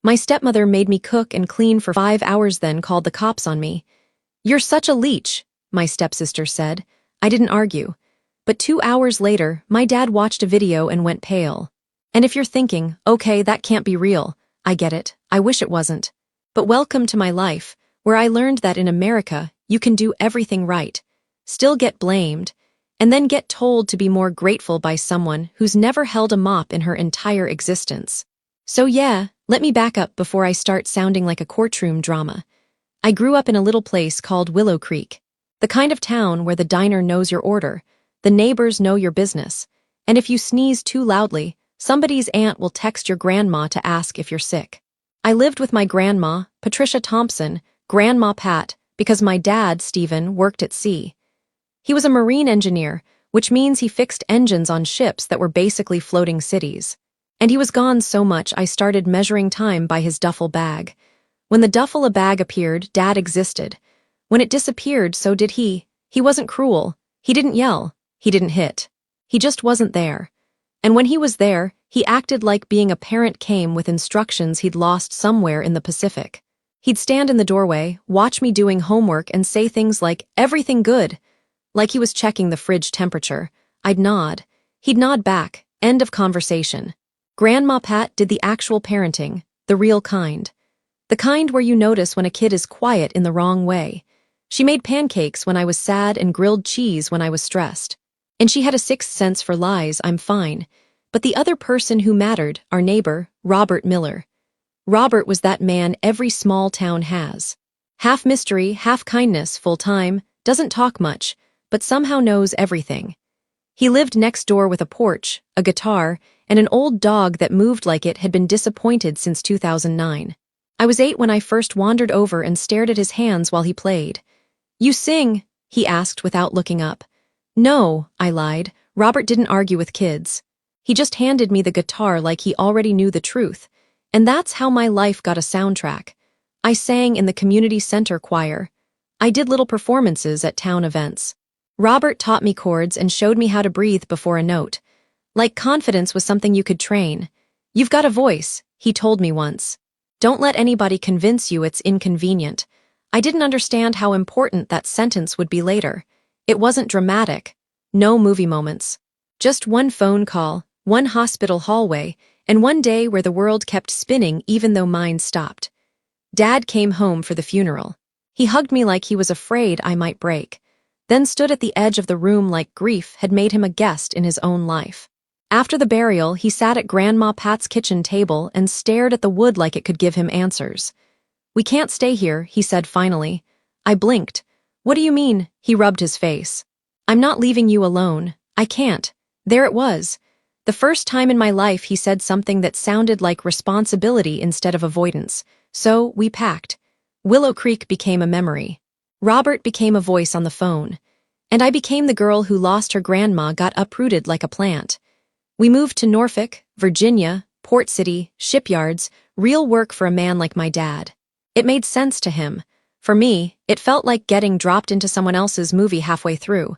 My stepmother made me cook and clean for 5 hours, then called the cops on me. "You're such a leech," my stepsister said. I didn't argue. But 2 hours later, my dad watched a video and went pale. And if you're thinking, okay, that can't be real, I get it. I wish it wasn't. But welcome to my life, where I learned that in America, you can do everything right, still get blamed, and then get told to be more grateful by someone who's never held a mop in her entire existence. So yeah, let me back up before I start sounding like a courtroom drama. I grew up in a little place called Willow Creek, the kind of town where the diner knows your order, the neighbors know your business, and if you sneeze too loudly, somebody's aunt will text your grandma to ask if you're sick. I lived with my grandma, Patricia Thompson, Grandma Pat, because my dad, Stephen, worked at sea. He was a marine engineer, which means he fixed engines on ships that were basically floating cities. And he was gone so much I started measuring time by his duffel bag. When the duffel bag appeared, Dad existed. When it disappeared, so did he. He wasn't cruel. He didn't yell. He didn't hit. He just wasn't there. And when he was there, he acted like being a parent came with instructions he'd lost somewhere in the Pacific. He'd stand in the doorway, watch me doing homework, and say things like, "Everything good?" Like he was checking the fridge temperature. I'd nod. He'd nod back. End of conversation. Grandma Pat did the actual parenting, the real kind. The kind where you notice when a kid is quiet in the wrong way. She made pancakes when I was sad and grilled cheese when I was stressed. And she had a sixth sense for lies. I'm fine. But the other person who mattered, our neighbor, Robert Miller. Robert was that man every small town has. Half mystery, half kindness, full-time, doesn't talk much, but somehow knows everything. He lived next door with a porch, a guitar, and an old dog that moved like it had been disappointed since 2009. I was 8 when I first wandered over and stared at his hands while he played. "You sing?" he asked without looking up. "No," I lied. Robert didn't argue with kids. He just handed me the guitar like he already knew the truth. And that's how my life got a soundtrack. I sang in the community center choir. I did little performances at town events. Robert taught me chords and showed me how to breathe before a note. Like confidence was something you could train. "You've got a voice," he told me once. "Don't let anybody convince you it's inconvenient." I didn't understand how important that sentence would be later. It wasn't dramatic. No movie moments. Just one phone call, one hospital hallway, and one day where the world kept spinning even though mine stopped. Dad came home for the funeral. He hugged me like he was afraid I might break, then stood at the edge of the room like grief had made him a guest in his own life. After the burial, he sat at Grandma Pat's kitchen table and stared at the wood like it could give him answers. "We can't stay here," he said finally. I blinked. "What do you mean?" He rubbed his face. "I'm not leaving you alone. I can't." There it was. The first time in my life he said something that sounded like responsibility instead of avoidance. So we packed. Willow Creek became a memory. Robert became a voice on the phone. And I became the girl who lost her grandma, got uprooted like a plant. We moved to Norfolk, Virginia, Port City, shipyards, real work for a man like my dad. It made sense to him. For me, it felt like getting dropped into someone else's movie halfway through.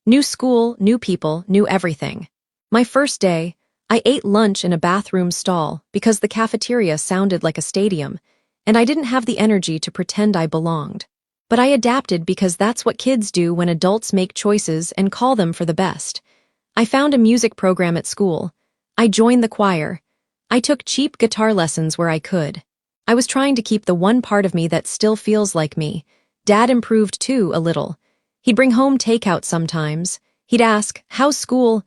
New school, new people, new everything. My first day, I ate lunch in a bathroom stall because the cafeteria sounded like a stadium, and I didn't have the energy to pretend I belonged. But I adapted because that's what kids do when adults make choices and call them for the best. I found a music program at school. I joined the choir. I took cheap guitar lessons where I could. I was trying to keep the one part of me that still feels like me. Dad improved too, a little. He'd bring home takeout sometimes. He'd ask, "How's school?"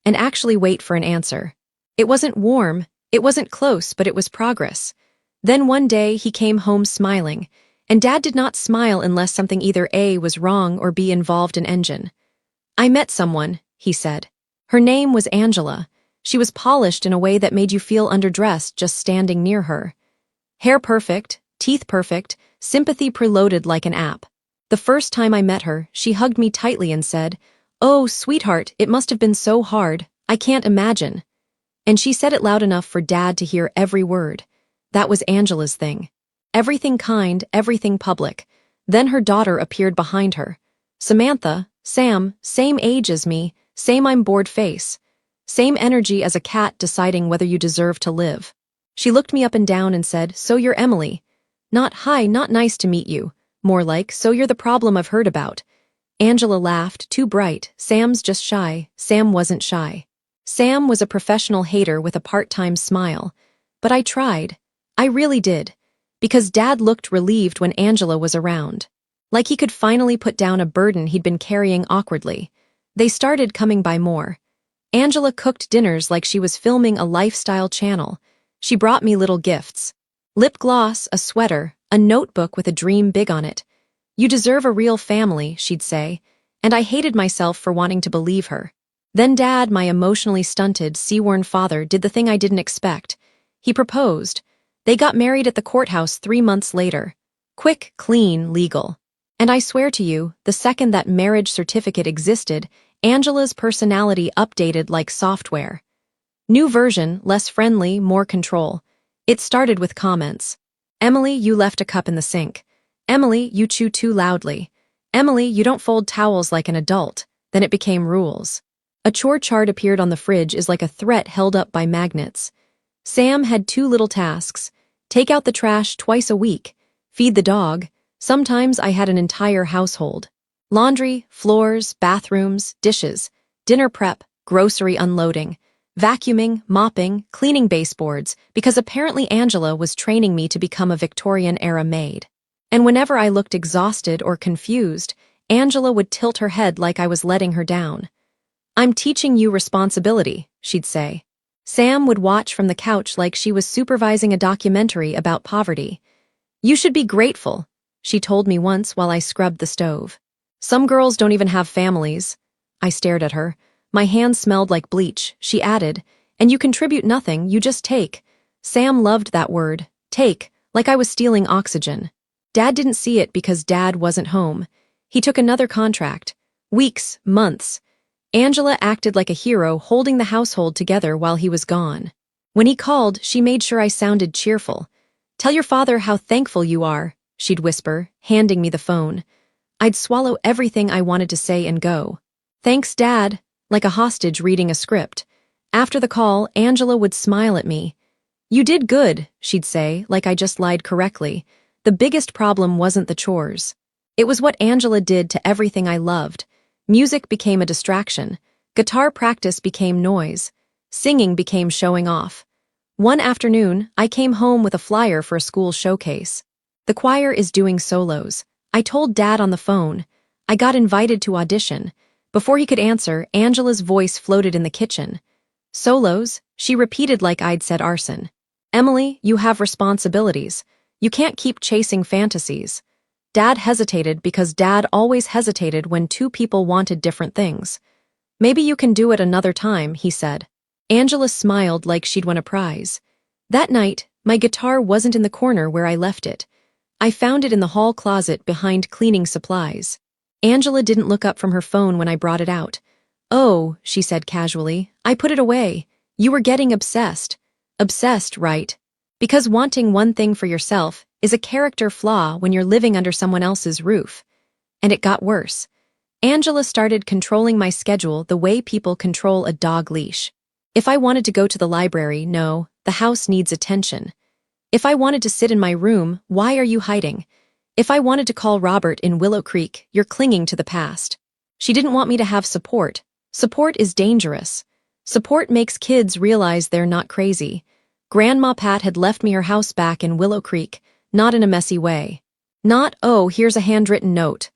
and actually wait for an answer. It wasn't warm, it wasn't close, but it was progress. Then one day he came home smiling, and Dad did not smile unless something either A was wrong or B involved an engine. "I met someone," he said. Her name was Angela. She was polished in a way that made you feel underdressed just standing near her. Hair perfect, teeth perfect, sympathy preloaded like an app. The first time I met her, she hugged me tightly and said, "Oh, sweetheart, it must have been so hard. I can't imagine." And she said it loud enough for Dad to hear every word. That was Angela's thing. Everything kind, everything public. Then her daughter appeared behind her. Samantha, Sam, same age as me, same I'm bored face. Same energy as a cat deciding whether you deserve to live. She looked me up and down and said, "So you're Emily." Not, "Hi, not nice to meet you." More like, "So you're the problem I've heard about." Angela laughed, too bright. "Sam's just shy." Sam wasn't shy. Sam was a professional hater with a part-time smile. But I tried. I really did. Because Dad looked relieved when Angela was around. Like he could finally put down a burden he'd been carrying awkwardly. They started coming by more. Angela cooked dinners like she was filming a lifestyle channel. She brought me little gifts. Lip gloss, a sweater, a notebook with a dream big on it. "You deserve a real family," she'd say, and I hated myself for wanting to believe her. Then Dad, my emotionally stunted, sea-worn father, did the thing I didn't expect. He proposed. They got married at the courthouse 3 months later. Quick, clean, legal. And I swear to you, the second that marriage certificate existed, Angela's personality updated like software. New version, less friendly, more control. It started with comments. "Emily, you left a cup in the sink." "Emily, you chew too loudly." "Emily, you don't fold towels like an adult." Then it became rules. A chore chart appeared on the fridge is like a threat held up by magnets. Sam had 2 little tasks. Take out the trash twice a week. Feed the dog. Sometimes I had an entire household. Laundry, floors, bathrooms, dishes, dinner prep, grocery unloading, vacuuming, mopping, cleaning baseboards, because apparently Angela was training me to become a Victorian-era maid. And whenever I looked exhausted or confused, Angela would tilt her head like I was letting her down. "I'm teaching you responsibility," she'd say. Sam would watch from the couch like she was supervising a documentary about poverty. "You should be grateful," she told me once while I scrubbed the stove. "Some girls don't even have families." I stared at her. My hands smelled like bleach. She added, "And you contribute nothing, you just take." Sam loved that word, take, like I was stealing oxygen. Dad didn't see it because Dad wasn't home. He took another contract. Weeks, months. Angela acted like a hero holding the household together while he was gone. When he called, she made sure I sounded cheerful. "Tell your father how thankful you are," she'd whisper, handing me the phone. I'd swallow everything I wanted to say and go. "Thanks, Dad," like a hostage reading a script. After the call, Angela would smile at me. "You did good," she'd say, like I just lied correctly. The biggest problem wasn't the chores. It was what Angela did to everything I loved. Music became a distraction. Guitar practice became noise. Singing became showing off. One afternoon, I came home with a flyer for a school showcase. "The choir is doing solos." I told Dad on the phone. I got invited to audition. Before he could answer, Angela's voice floated in the kitchen. "Solos?" she repeated like I'd said arson. "Emily, you have responsibilities. You can't keep chasing fantasies." Dad hesitated because Dad always hesitated when 2 people wanted different things. "Maybe you can do it another time," he said. Angela smiled like she'd won a prize. That night, my guitar wasn't in the corner where I left it. I found it in the hall closet behind cleaning supplies. Angela didn't look up from her phone when I brought it out. "Oh," she said casually, "I put it away. You were getting obsessed." Obsessed, right? Because wanting one thing for yourself is a character flaw when you're living under someone else's roof. And it got worse. Angela started controlling my schedule the way people control a dog leash. If I wanted to go to the library, no, the house needs attention. If I wanted to sit in my room, why are you hiding? If I wanted to call Robert in Willow Creek, you're clinging to the past. She didn't want me to have support. Support is dangerous. Support makes kids realize they're not crazy. Grandma Pat had left me her house back in Willow Creek, not in a messy way. Not, "Oh, here's a handwritten note."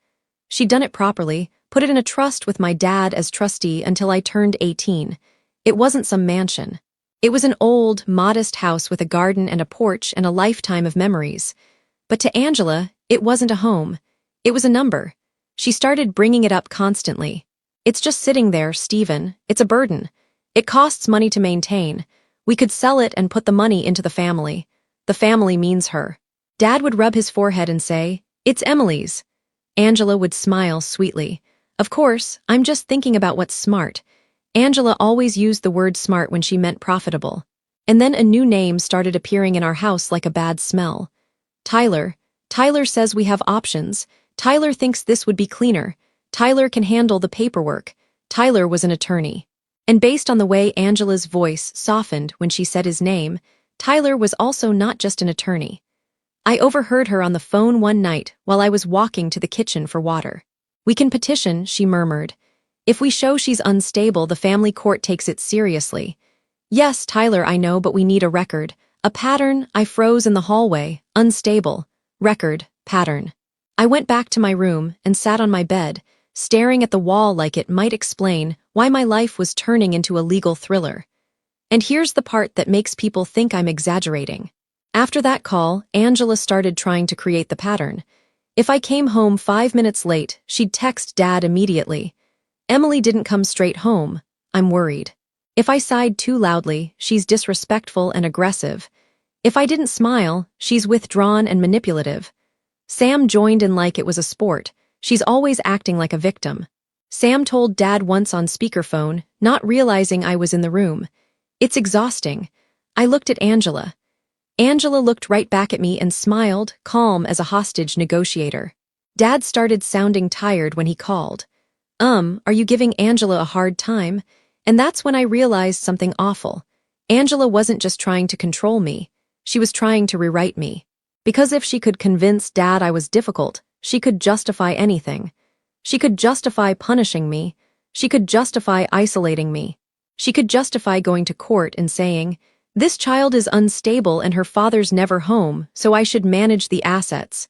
She'd done it properly, put it in a trust with my dad as trustee until I turned 18. It wasn't some mansion. It was an old, modest house with a garden and a porch and a lifetime of memories. But to Angela, it wasn't a home. It was a number. She started bringing it up constantly. "It's just sitting there, Stephen. It's a burden. It costs money to maintain. We could sell it and put the money into the family. The family means her." Dad would rub his forehead and say, "It's Emily's." Angela would smile sweetly. "Of course, I'm just thinking about what's smart." Angela always used the word smart when she meant profitable. And then a new name started appearing in our house like a bad smell. Tyler. Tyler says we have options. Tyler thinks this would be cleaner. Tyler can handle the paperwork. Tyler was an attorney. And based on the way Angela's voice softened when she said his name, Tyler was also not just an attorney. I overheard her on the phone one night while I was walking to the kitchen for water. "We can petition," she murmured. "If we show she's unstable, the family court takes it seriously." "Yes, Tyler, I know, but we need a record. A pattern." I froze in the hallway. Unstable. Record. Pattern. I went back to my room and sat on my bed, staring at the wall like it might explain why my life was turning into a legal thriller. And here's the part that makes people think I'm exaggerating. After that call, Angela started trying to create the pattern. If I came home 5 minutes late, she'd text Dad immediately. "Emily didn't come straight home. I'm worried." If I sighed too loudly, she's disrespectful and aggressive. If I didn't smile, she's withdrawn and manipulative. Sam joined in like it was a sport. She's always acting like a victim. Sam told Dad once on speakerphone, not realizing I was in the room. "It's exhausting." I looked at Angela. Angela looked right back at me and smiled, calm as a hostage negotiator. Dad started sounding tired when he called. Are you giving Angela a hard time?" And that's when I realized something awful. Angela wasn't just trying to control me. She was trying to rewrite me. Because if she could convince Dad I was difficult, she could justify anything. She could justify punishing me. She could justify isolating me. She could justify going to court and saying, "This child is unstable and her father's never home, so I should manage the assets."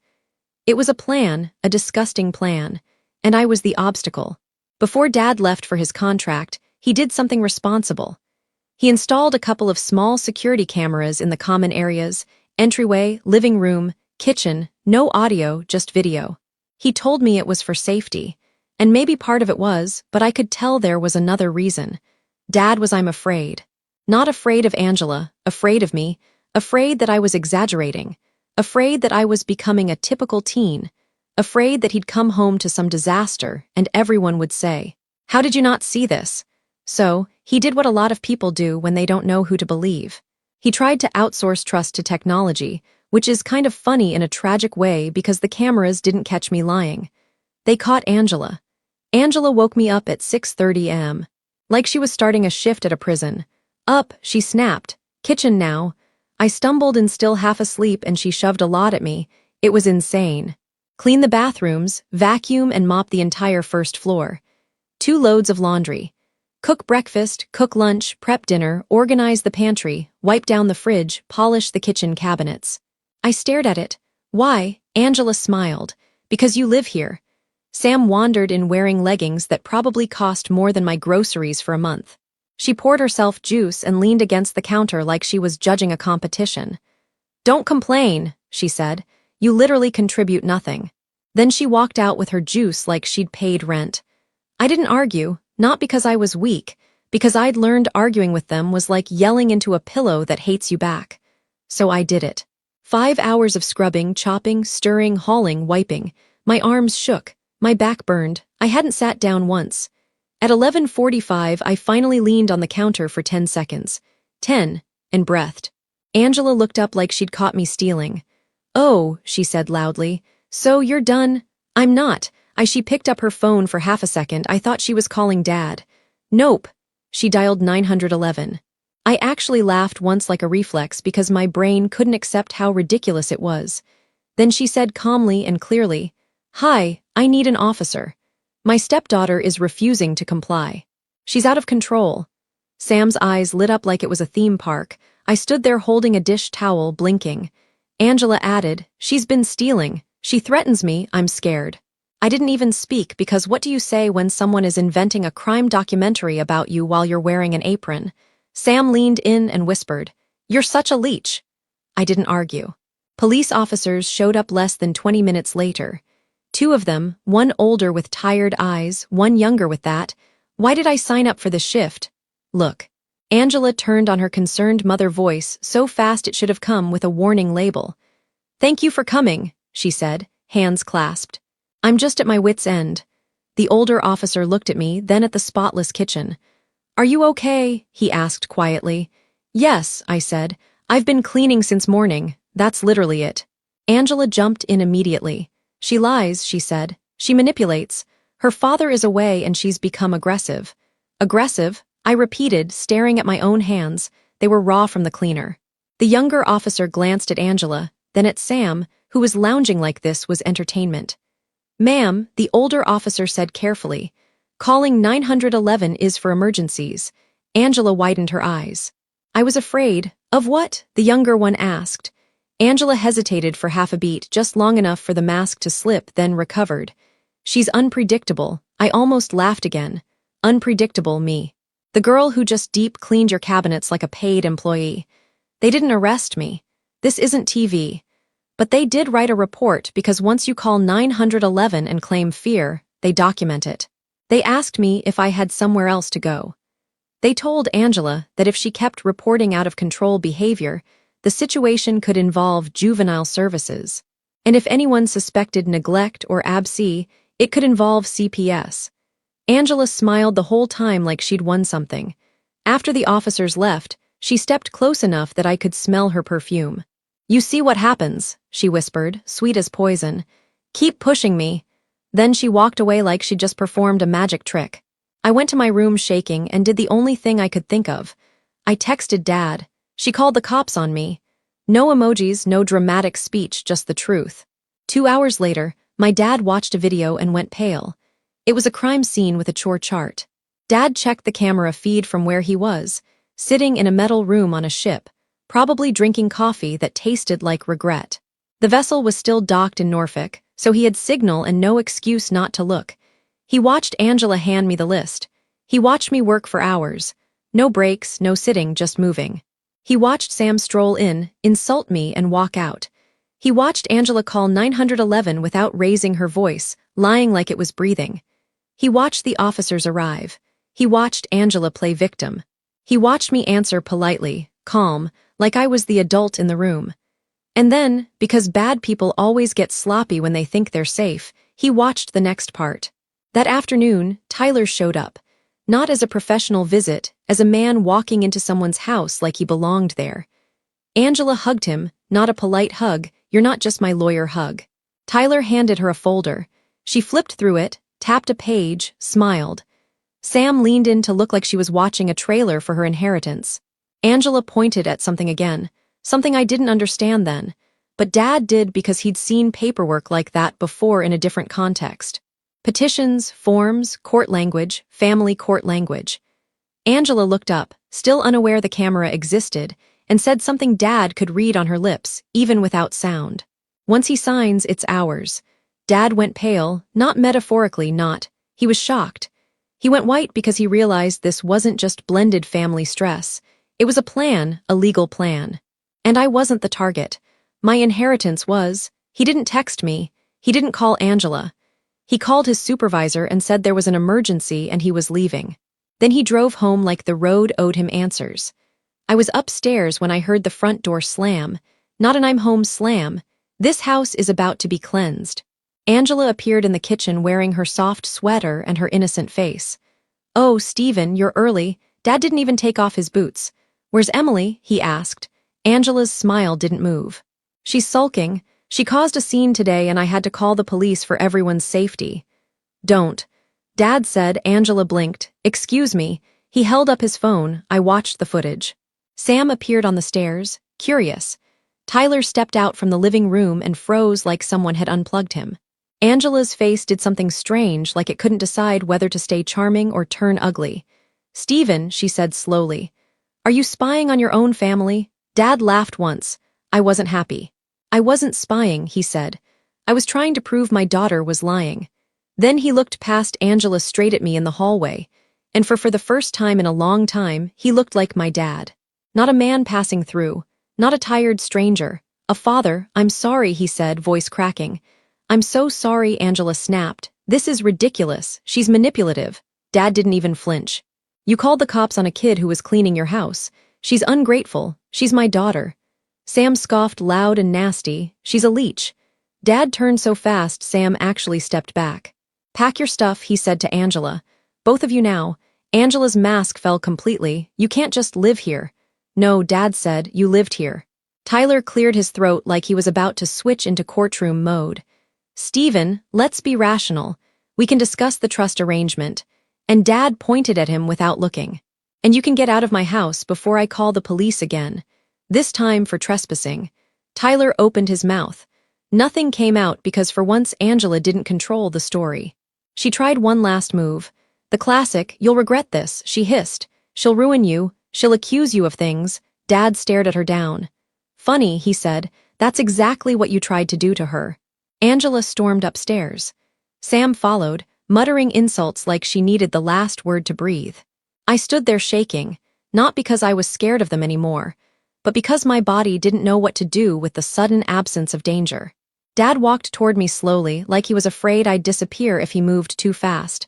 It was a plan, a disgusting plan, and I was the obstacle. Before Dad left for his contract, he did something responsible. He installed a couple of small security cameras in the common areas, entryway, living room, kitchen, no audio, just video. He told me it was for safety, and maybe part of it was, but I could tell there was another reason. Dad was, I'm afraid. Not afraid of Angela, afraid of me, afraid that I was exaggerating, afraid that I was becoming a typical teen, afraid that he'd come home to some disaster and everyone would say, "How did you not see this?" So, he did what a lot of people do when they don't know who to believe. He tried to outsource trust to technology, which is kind of funny in a tragic way because the cameras didn't catch me lying. They caught Angela. Angela woke me up at 6:30 a.m. Like she was starting a shift at a prison. "Up," she snapped. "Kitchen now." I stumbled and still half asleep and she shoved a lot at me. It was insane. Clean the bathrooms, vacuum and mop the entire first floor. 2 loads of laundry. Cook breakfast, cook lunch, prep dinner, organize the pantry, wipe down the fridge, polish the kitchen cabinets. I stared at it. "Why?" Angela smiled. "Because you live here." Sam wandered in wearing leggings that probably cost more than my groceries for a month. She poured herself juice and leaned against the counter like she was judging a competition. "Don't complain," she said. "You literally contribute nothing." Then she walked out with her juice like she'd paid rent. I didn't argue, not because I was weak, because I'd learned arguing with them was like yelling into a pillow that hates you back. So I did it. 5 hours of scrubbing, chopping, stirring, hauling, wiping. My arms shook. My back burned. I hadn't sat down once. At 11:45, I finally leaned on the counter for 10 seconds. 10, and breathed. Angela looked up like she'd caught me stealing. "Oh," she said loudly. "So you're done?" "I'm not." She picked up her phone for half a second. I thought she was calling Dad. "Nope." She dialed 911. I actually laughed once like a reflex because my brain couldn't accept how ridiculous it was. Then she said calmly and clearly, "Hi, I need an officer. My stepdaughter is refusing to comply. She's out of control." Sam's eyes lit up like it was a theme park. I stood there holding a dish towel, blinking. Angela added, "She's been stealing. She threatens me. I'm scared." I didn't even speak because what do you say when someone is inventing a crime documentary about you while you're wearing an apron? Sam leaned in and whispered, "You're such a leech." I didn't argue. Police officers showed up less than 20 minutes later. 2 of them, one older with tired eyes, one younger with that. Why did I sign up for the shift? Look. Angela turned on her concerned mother voice so fast it should have come with a warning label. "Thank you for coming," she said, hands clasped. "I'm just at my wit's end." The older officer looked at me, then at the spotless kitchen. "Are you okay?" he asked quietly. "Yes," I said. "I've been cleaning since morning. That's literally it." Angela jumped in immediately. "She lies," she said. "She manipulates. Her father is away and she's become aggressive." "Aggressive?" I repeated, staring at my own hands. They were raw from the cleaner. The younger officer glanced at Angela, then at Sam, who was lounging like this was entertainment. "Ma'am," the older officer said carefully, "calling 911 is for emergencies." Angela widened her eyes. "I was afraid." "Of what?" the younger one asked. Angela hesitated for half a beat, just long enough for the mask to slip, then recovered. "She's unpredictable." I almost laughed again. "Unpredictable me. The girl who just deep cleaned your cabinets like a paid employee. They didn't arrest me. This isn't TV. But they did write a report because once you call 911 and claim fear, they document it. They asked me if I had somewhere else to go. They told Angela that if she kept reporting out of control behavior, the situation could involve juvenile services. And if anyone suspected neglect or abscess, it could involve CPS. Angela smiled the whole time like she'd won something. After the officers left, she stepped close enough that I could smell her perfume. "You see what happens," she whispered, sweet as poison. "Keep pushing me." Then she walked away like she'd just performed a magic trick. I went to my room shaking and did the only thing I could think of. I texted Dad. She called the cops on me. No emojis, no dramatic speech, just the truth. 2 hours later, my dad watched a video and went pale. It was a crime scene with a chore chart. Dad checked the camera feed from where he was, sitting in a metal room on a ship, probably drinking coffee that tasted like regret. The vessel was still docked in Norfolk, so he had signal and no excuse not to look. He watched Angela hand me the list. He watched me work for hours. No breaks, no sitting, just moving. He watched Sam stroll in, insult me, and walk out. He watched Angela call 911 without raising her voice, lying like it was breathing. He watched the officers arrive. He watched Angela play victim. He watched me answer politely, calm, like I was the adult in the room. And then, because bad people always get sloppy when they think they're safe, he watched the next part. That afternoon, Tyler showed up. Not as a professional visit, as a man walking into someone's house like he belonged there. Angela hugged him, not a polite hug, "You're not just my lawyer" hug. Tyler handed her a folder. She flipped through it, tapped a page, smiled. Sam leaned in to look like she was watching a trailer for her inheritance. Angela pointed at something again, something I didn't understand then, but Dad did because he'd seen paperwork like that before in a different context. Petitions, forms, court language, family court language. Angela looked up, still unaware the camera existed, and said something Dad could read on her lips, even without sound. "Once he signs, it's ours." Dad went pale, not metaphorically, not. He was shocked. He went white because he realized this wasn't just blended family stress. It was a plan, a legal plan. And I wasn't the target. My inheritance was. He didn't text me. He didn't call Angela. He called his supervisor and said there was an emergency and he was leaving. Then he drove home like the road owed him answers. I was upstairs when I heard the front door slam. Not an "I'm home" slam. This house is about to be cleansed. Angela appeared in the kitchen wearing her soft sweater and her innocent face. "Oh, Stephen, you're early." Dad didn't even take off his boots. "Where's Emily?" he asked. Angela's smile didn't move. "She's sulking. She caused a scene today and I had to call the police for everyone's safety." "Don't." Dad said. Angela blinked. "Excuse me." He held up his phone. I watched the footage. Sam appeared on the stairs, curious. Tyler stepped out from the living room and froze like someone had unplugged him. Angela's face did something strange, like it couldn't decide whether to stay charming or turn ugly. "Stephen," she said slowly, "are you spying on your own family?" Dad laughed once. I wasn't happy. "I wasn't spying," he said. "I was trying to prove my daughter was lying." Then he looked past Angela straight at me in the hallway, and for the first time in a long time, he looked like my dad. Not a man passing through, not a tired stranger. A father. "I'm sorry," he said, voice cracking. "I'm so sorry," Angela snapped. "This is ridiculous. She's manipulative." Dad didn't even flinch. "You called the cops on a kid who was cleaning your house. She's ungrateful. She's my daughter." Sam scoffed loud and nasty. "She's a leech." Dad turned so fast Sam actually stepped back. "Pack your stuff," he said to Angela. "Both of you now." Angela's mask fell completely. "You can't just live here." "No," Dad said, "you lived here." Tyler cleared his throat like he was about to switch into courtroom mode. "Stephen, let's be rational. We can discuss the trust arrangement." And Dad pointed at him without looking. "And you can get out of my house before I call the police again." This time for trespassing. Tyler opened his mouth. Nothing came out because for once Angela didn't control the story. She tried one last move. The classic, "You'll regret this," she hissed. "She'll ruin you. She'll accuse you of things." Dad stared at her down. "Funny," he said. "That's exactly what you tried to do to her." Angela stormed upstairs. Sam followed, muttering insults like she needed the last word to breathe. I stood there shaking, not because I was scared of them anymore, but because my body didn't know what to do with the sudden absence of danger. Dad walked toward me slowly, like he was afraid I'd disappear if he moved too fast.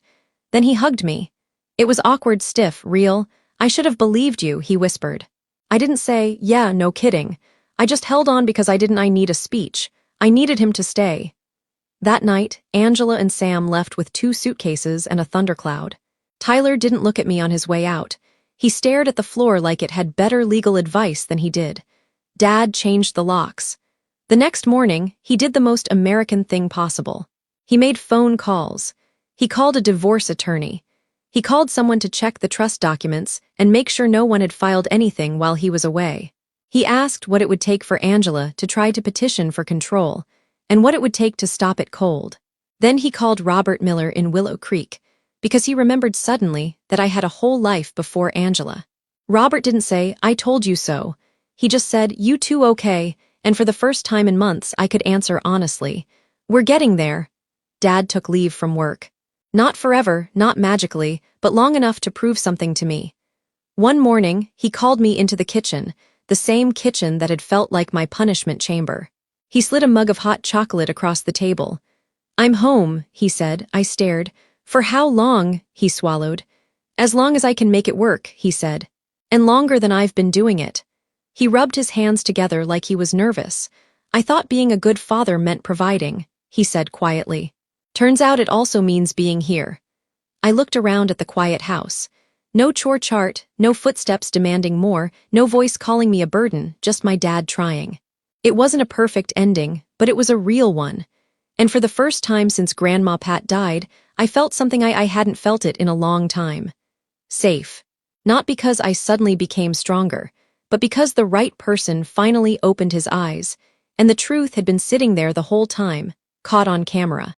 Then he hugged me. It was awkward, stiff, real. "I should have believed you," he whispered. I didn't say, "Yeah, no kidding." I just held on because I need a speech. I needed him to stay. That night, Angela and Sam left with 2 suitcases and a thundercloud. Tyler didn't look at me on his way out. He stared at the floor like it had better legal advice than he did. Dad changed the locks. The next morning, he did the most American thing possible. He made phone calls. He called a divorce attorney. He called someone to check the trust documents and make sure no one had filed anything while he was away. He asked what it would take for Angela to try to petition for control, and what it would take to stop it cold. Then he called Robert Miller in Willow Creek, because he remembered suddenly that I had a whole life before Angela. Robert didn't say, "I told you so." He just said, "You two okay?" And for the first time in months, I could answer honestly, "We're getting there." Dad took leave from work. Not forever, not magically, but long enough to prove something to me. One morning, he called me into the kitchen, the same kitchen that had felt like my punishment chamber. He slid a mug of hot chocolate across the table. "I'm home," he said. I stared. "For how long?" He swallowed. "As long as I can make it work," he said. "And longer than I've been doing it." He rubbed his hands together like he was nervous. "I thought being a good father meant providing," he said quietly. "Turns out it also means being here." I looked around at the quiet house. No chore chart, no footsteps demanding more, no voice calling me a burden, just my dad trying. It wasn't a perfect ending, but it was a real one. And for the first time since Grandma Pat died, I felt something I hadn't felt it in a long time. Safe. Not because I suddenly became stronger, but because the right person finally opened his eyes, and the truth had been sitting there the whole time, caught on camera.